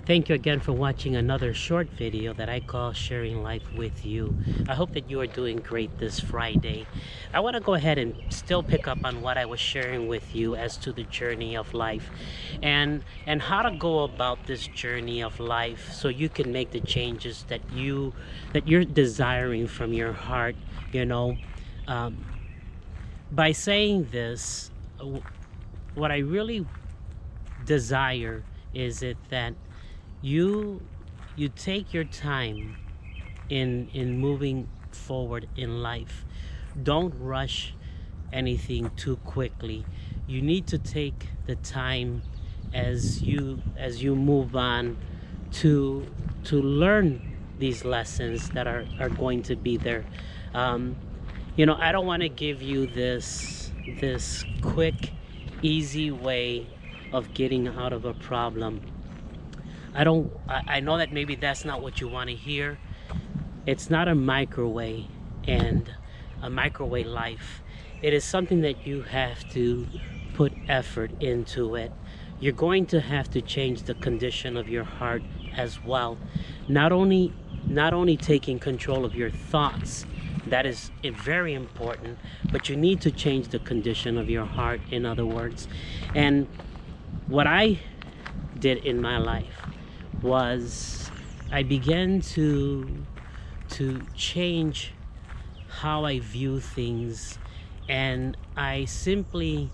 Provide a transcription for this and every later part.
Thank you again for watching another short video that I call Sharing Life with You. I hope that you are doing great this Friday. I want to go ahead and still pick up on what I was sharing with you as to the journey of life and how to go about this journey of life so you can make the changes that you're desiring from your heart, you know. Um, by saying this, what I really desire is it that you you take your time in moving forward in life. Don't rush anything too quickly. You need to take the time as you move on to learn these lessons that are going to be there. um, I don't want to give you this quick easy way of getting out of a problem. I know that maybe that's not what you want to hear. It's not a microwave and a microwave life. It is something that you have to put effort into it. You're going to have to change the condition of your heart as well. Not only taking control of your thoughts, that is very important, but you need to change the condition of your heart, in other words. And what I did in my life was I began to change how I view things, and I simply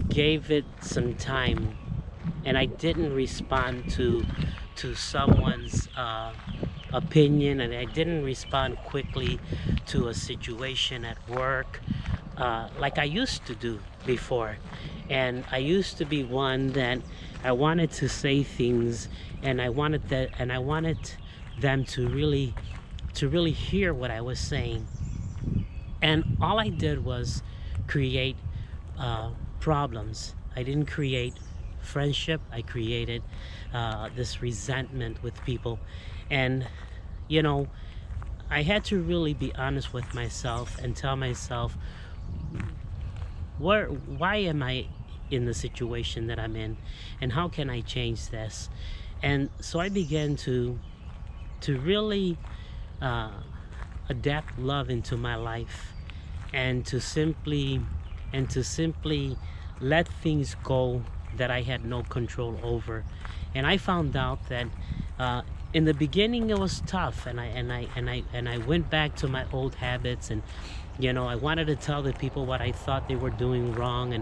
gave it some time, and I didn't respond to someone's opinion, and I didn't respond quickly to a situation at work like I used to do before. And I used to be one that I wanted to say things, and I wanted them to really hear what I was saying. And all I did was create problems. I didn't create friendship. I created this resentment with people. And you know I had to really be honest with myself and tell myself, why am I in the situation that I'm in, and how can I change this? And so I began to really uh, adapt love into my life, and to simply let things go that I had no control over. And I found out that in the beginning it was tough, and I went back to my old habits, and I wanted to tell the people what I thought they were doing wrong,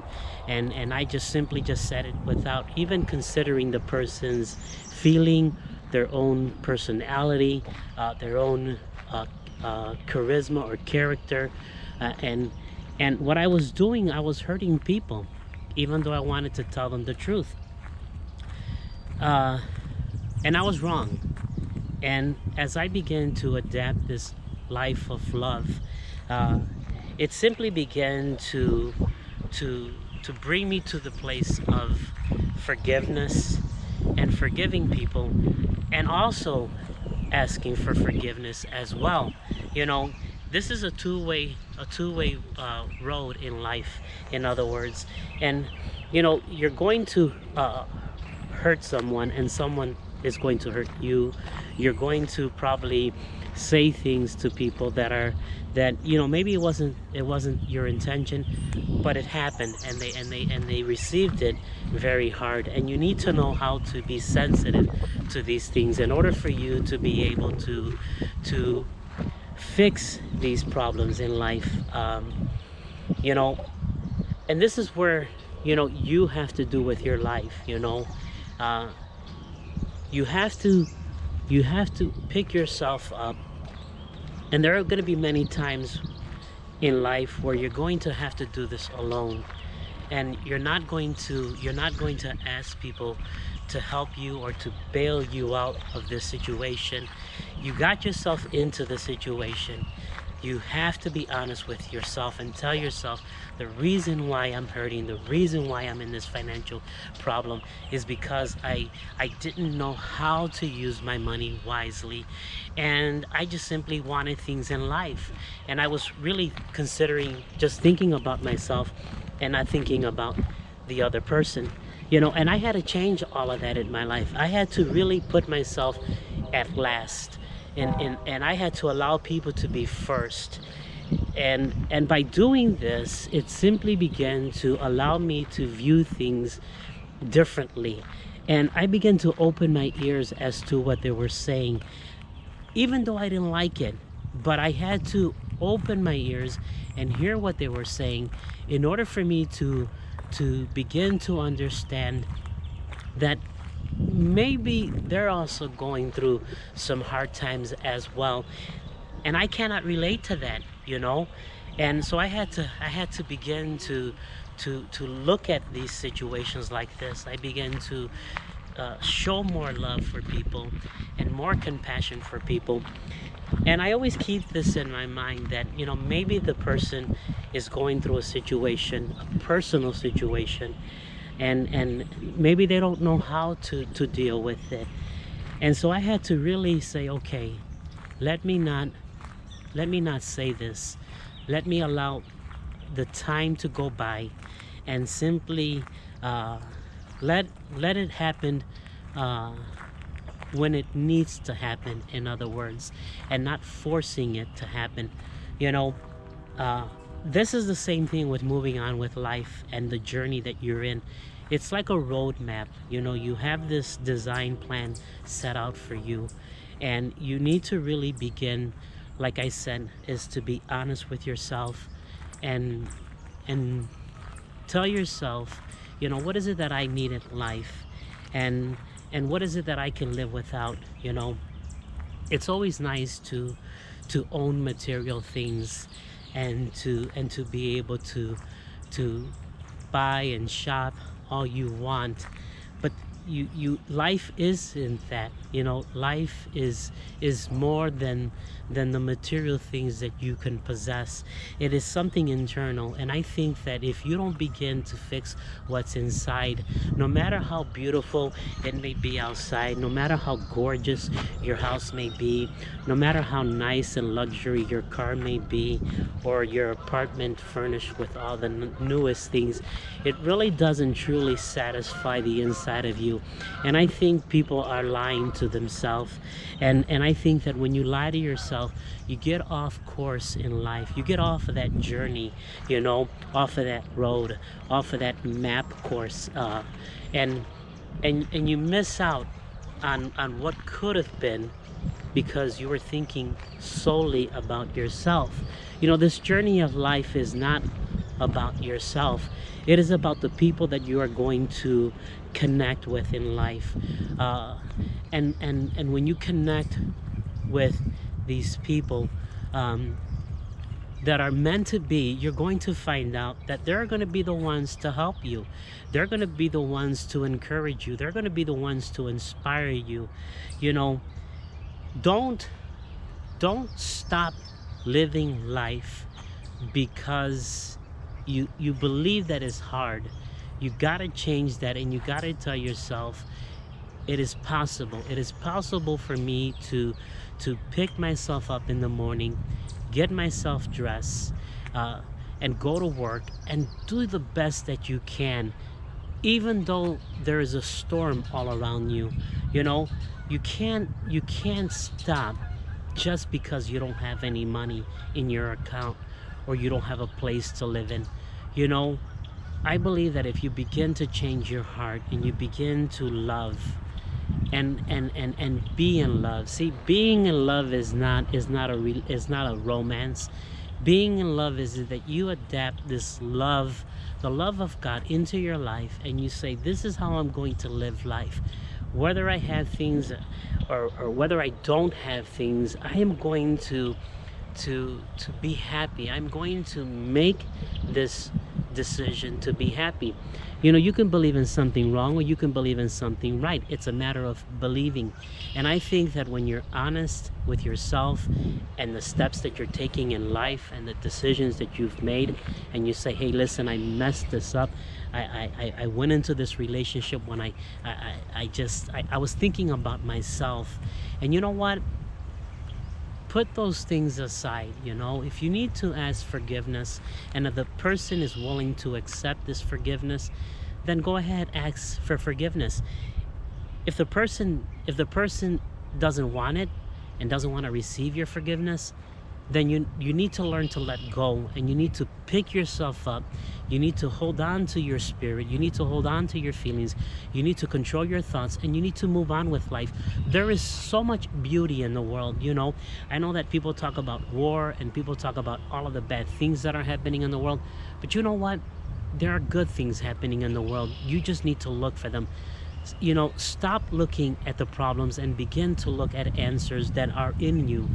and I just simply just said it without even considering the person's feeling, their own personality, their own charisma or character, and what I was doing, I was hurting people, even though I wanted to tell them the truth. And I was wrong. And as I began to adapt this life of love, it simply began to bring me to the place of forgiveness and forgiving people, and also asking for forgiveness as well. You know, this is a two-way road in life, in other words. And you're going to hurt someone, and someone is going to hurt you. You're going to probably say things to people that maybe it wasn't your intention, but it happened, and they received it very hard. And you need to know how to be sensitive to these things in order for you to be able to fix these problems in life. You know and this is where you have to do with your life. uh, you have to pick yourself up, and there are going to be many times in life where you're going to have to do this alone, and you're not going to ask people to help you or to bail you out of this situation. You got yourself into the situation. You have to be honest with yourself and tell yourself, the reason why I'm hurting, the reason why I'm in this financial problem is because I didn't know how to use my money wisely, and I just simply wanted things in life, and I was really considering just thinking about myself and not thinking about the other person. And I had to change all of that in my life. I had to really put myself at last, and I had to allow people to be first. And by doing this, it simply began to allow me to view things differently. And I began to open my ears as to what they were saying, even though I didn't like it. But I had to open my ears and hear what they were saying in order for me to begin to understand that maybe they're also going through some hard times as well, and I cannot relate to that. And so I had to begin to look at these situations like this. I began to show more love for people and more compassion for people. And I always keep this in my mind that maybe the person is going through a situation, a personal situation, and maybe they don't know how to deal with it. And so I had to really say, okay, let me not say this. Let me allow the time to go by and simply let it happen when it needs to happen, in other words, and not forcing it to happen. you know this is the same thing with moving on with life and the journey that you're in. It's like a roadmap. You have this design plan set out for you, and you need to really begin, like I said, is to be honest with yourself and tell yourself, what is it that I need in life, and what is it that I can live without. It's always nice to own material things, and to be able to buy and shop all you want, but life isn't that. Life is more than the material things that you can possess. It is something internal, and I think that if you don't begin to fix what's inside, no matter how beautiful it may be outside, no matter how gorgeous your house may be, no matter how nice and luxury your car may be, or your apartment furnished with all the newest things, it really doesn't truly satisfy the inside of you. And I think people are lying to themselves, and I think that when you lie to yourself, you get off course in life. You get off of that journey, off of that road, off of that map course, and you miss out on what could have been, because you were thinking solely about yourself. This journey of life is not about yourself. It is about the people that you are going to connect with in life, and when you connect with these people that are meant to be, you're going to find out that they're going to be the ones to help you. They're going to be the ones to encourage you. They're going to be the ones to inspire you. Don't stop living life because you believe that it's hard. You gotta change that, and you gotta tell yourself it is possible. It is possible for me to pick myself up in the morning, get myself dressed, and go to work and do the best that you can, even though there is a storm all around you. You can't stop just because you don't have any money in your account, or you don't have a place to live in. I believe that if you begin to change your heart and you begin to love and be in love. See, being in love is not a romance. Being in love is that you adapt this love, the love of God, into your life, and you say, this is how I'm going to live life. Whether I have things or whether I don't have things, I am going to be happy. I'm going to make this decision to be happy. You can believe in something wrong, or you can believe in something right. It's a matter of believing. And I think that when you're honest with yourself and the steps that you're taking in life and the decisions that you've made, and you say, hey, listen, I messed this up. I went into this relationship when I was thinking about myself. And you know what? Put those things aside. If you need to ask forgiveness, and if the person is willing to accept this forgiveness, then go ahead, ask for forgiveness. If the person doesn't want it and doesn't want to receive your forgiveness, then you need to learn to let go, and you need to pick yourself up. You need to hold on to your spirit. You need to hold on to your feelings. You need to control your thoughts, and you need to move on with life. There is so much beauty in the world. I know that people talk about war and people talk about all of the bad things that are happening in the world, but you know what? There are good things happening in the world. You just need to look for them. Stop looking at the problems and begin to look at answers that are in you.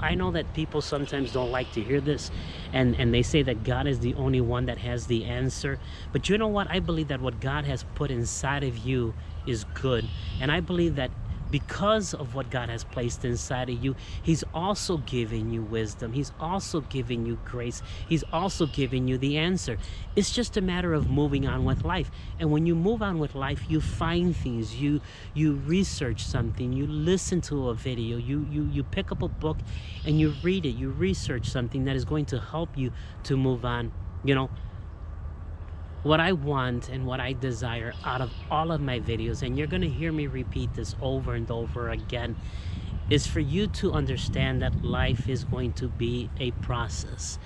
I know that people sometimes don't like to hear this, and they say that God is the only one that has the answer. But you know what? I believe that what God has put inside of you is good. And I believe that because of what God has placed inside of you, He's also giving you wisdom. He's also giving you grace. He's also giving you the answer. It's just a matter of moving on with life. And when you move on with life, you find things. You research something. You listen to a video. You pick up a book and you read it. You research something that is going to help you to move on. What I want and what I desire out of all of my videos, and you're going to hear me repeat this over and over again, is for you to understand that life is going to be a process,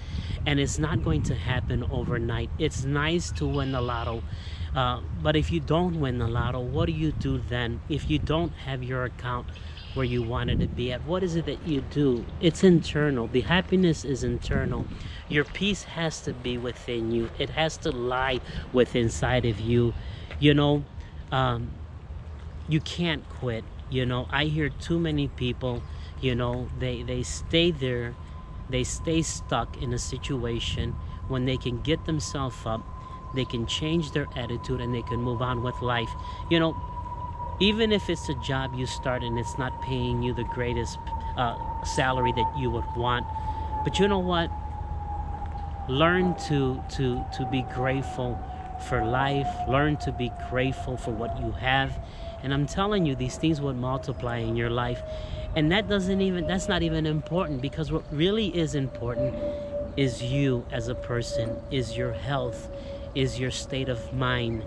and it's not going to happen overnight. It's nice to win the lotto, but if you don't win the lotto, what do you do then? If you don't have your account where you wanted to be at, what is it that you do? It's internal. The happiness is internal. Your peace has to be within you. It has to lie within inside of you. You can't quit. I hear too many people, they stay there, they stay stuck in a situation when they can get themselves up, they can change their attitude, and they can move on with life. Even if it's a job you start and it's not paying you the greatest salary that you would want, but you know what? Learn to be grateful for life. Learn to be grateful for what you have. And I'm telling you, these things would multiply in your life. And that's not even important, because what really is important is you as a person, is your health, is your state of mind,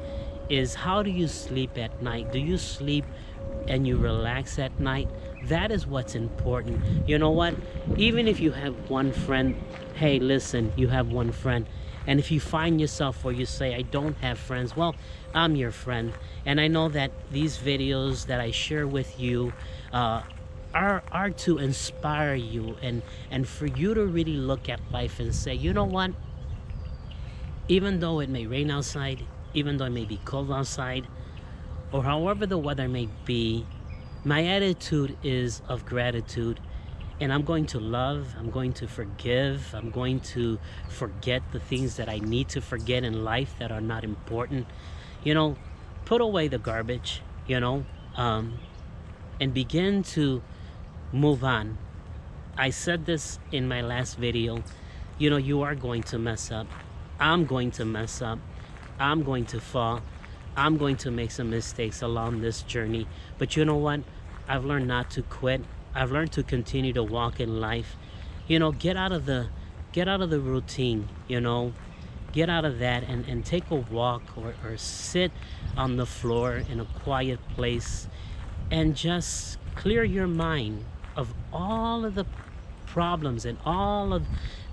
is how do you sleep at night? Do you sleep and you relax at night? That is what's important. You know what? Even if you have one friend, hey, listen, you have one friend. And if you find yourself where you say, I don't have friends, well, I'm your friend. And I know that these videos that I share with you are to inspire you and for you to really look at life and say, you know what? Even though it may rain outside, even though it may be cold outside, or however the weather may be, my attitude is of gratitude. And I'm going to love, I'm going to forgive, I'm going to forget the things that I need to forget in life that are not important. Put away the garbage, and begin to move on. I said this in my last video. You are going to mess up. I'm going to mess up. I'm going to fall. I'm going to make some mistakes along this journey. But you know what? I've learned not to quit. I've learned to continue to walk in life. Get out of the routine, get out of that and take a walk or sit on the floor in a quiet place and just clear your mind of all of the problems and all of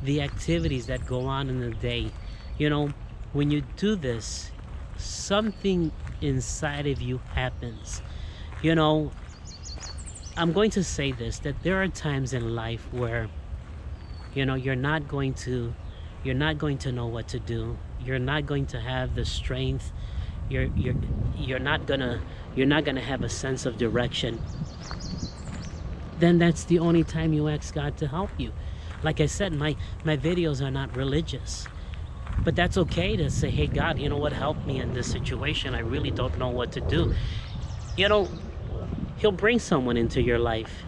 the activities that go on in the day. When you do this, something inside of you happens. I'm going to say this, that there are times in life where you're not going to know what to do. You're not going to have the strength. You're not gonna have a sense of direction. Then that's the only time you ask God to help you. Like I said, my videos are not religious. But that's okay to say, hey God, you know what, help me in this situation. I really don't know what to do. He'll bring someone into your life.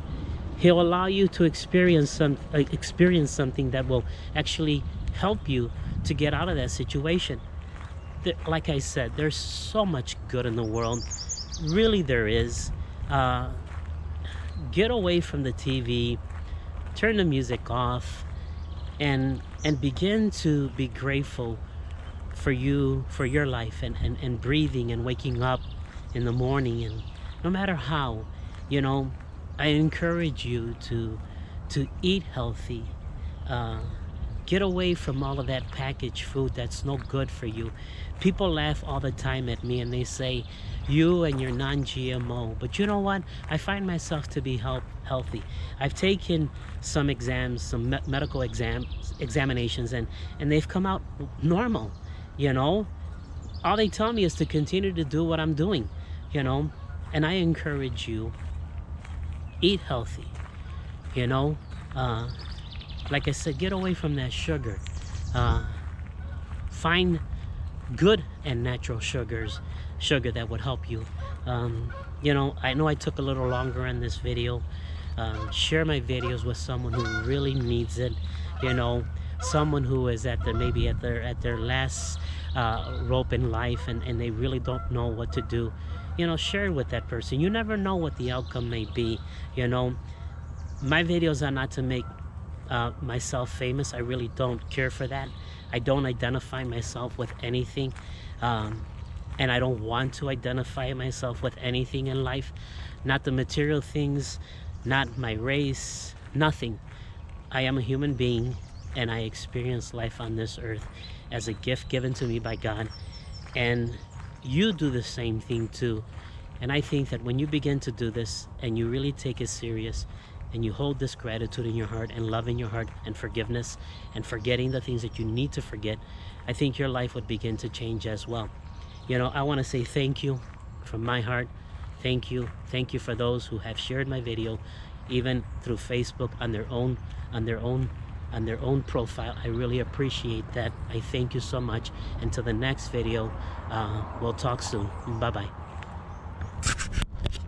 He'll allow you to experience something that will actually help you to get out of that situation. Like I said, there's so much good in the world. Really, there is. Get away from the TV, turn the music off, and begin to be grateful for you, for your life, and breathing and waking up in the morning. And no matter how, you know, I encourage you to eat healthy. uh, get away from all of that packaged food that's no good for you. People laugh all the time at me and they say, you and your non-GMO. But you know what? I find myself to be healthy. I've taken some exams, some medical examinations, and they've come out normal. You know, all they tell me is to continue to do what I'm doing, you know. And I encourage you, eat healthy, you know. Like I said, get away from that sugar. Find good and natural sugar that would help you. You know I took a little longer on this video. Share my videos with someone who really needs it, you know, someone who is maybe at their last rope in life, and they really don't know what to do. You know, share it with that person. You never know what the outcome may be. You know, my videos are not to make myself famous. I really don't care for that. I don't identify myself with anything, and I don't want to identify myself with anything in life. Not the material things, not my race, nothing. I am a human being, and I experience life on this earth as a gift given to me by God, and you do the same thing too. And I think that when you begin to do this and you really take it serious, and you hold this gratitude in your heart and love in your heart and forgiveness and forgetting the things that you need to forget, I think your life would begin to change as well. You know, I want to say thank you from my heart. Thank you for those who have shared my video, even through Facebook on their own profile. I really appreciate that. I thank you so much. Until the next video, we'll talk soon. Bye bye.